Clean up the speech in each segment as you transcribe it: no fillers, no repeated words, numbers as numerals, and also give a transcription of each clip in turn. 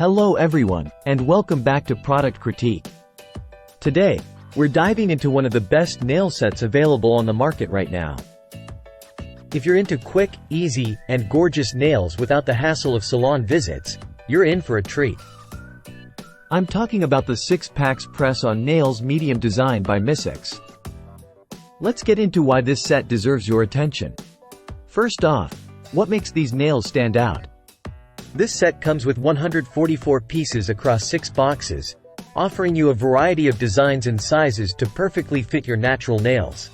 Hello everyone, and welcome back to Product Critique. Today, we're diving into one of the best nail sets available on the market right now. If you're into quick, easy, and gorgeous nails without the hassle of salon visits, you're in for a treat. I'm talking about the 6-Packs Press-On Nails Medium design by Misssix. Let's get into why this set deserves your attention. First off, what makes these nails stand out? This set comes with 144 pieces across 6 boxes, offering you a variety of designs and sizes to perfectly fit your natural nails.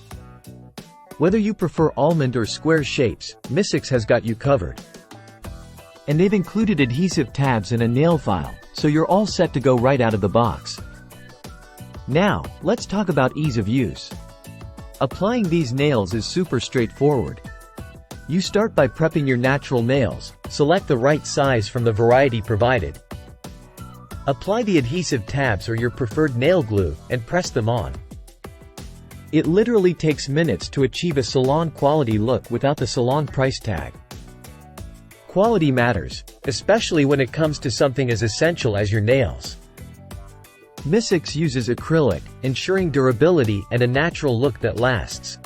Whether you prefer almond or square shapes, Misssix has got you covered. And they've included adhesive tabs and a nail file, so you're all set to go right out of the box. Now, let's talk about ease of use. Applying these nails is super straightforward. You start by prepping your natural nails, select the right size from the variety provided. Apply the adhesive tabs or your preferred nail glue, and press them on. It literally takes minutes to achieve a salon-quality look without the salon price tag. Quality matters, especially when it comes to something as essential as your nails. Misssix uses acrylic, ensuring durability and a natural look that lasts.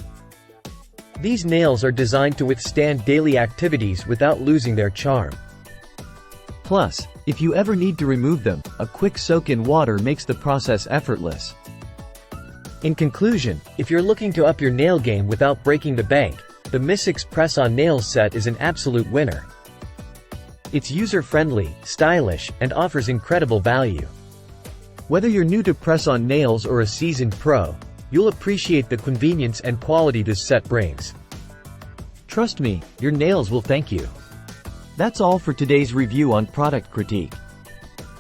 These nails are designed to withstand daily activities without losing their charm. Plus, if you ever need to remove them, a quick soak in water makes the process effortless. In conclusion, if you're looking to up your nail game without breaking the bank, the Misssix Press-On Nails set is an absolute winner. It's user-friendly, stylish, and offers incredible value. Whether you're new to press-on nails or a seasoned pro, you'll appreciate the convenience and quality this set brings. Trust me, your nails will thank you. That's all for today's review on Product Critique.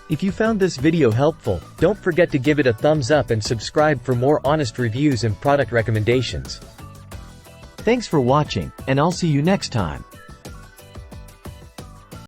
If you found this video helpful, don't forget to give it a thumbs up and subscribe for more honest reviews and product recommendations. Thanks for watching, and I'll see you next time.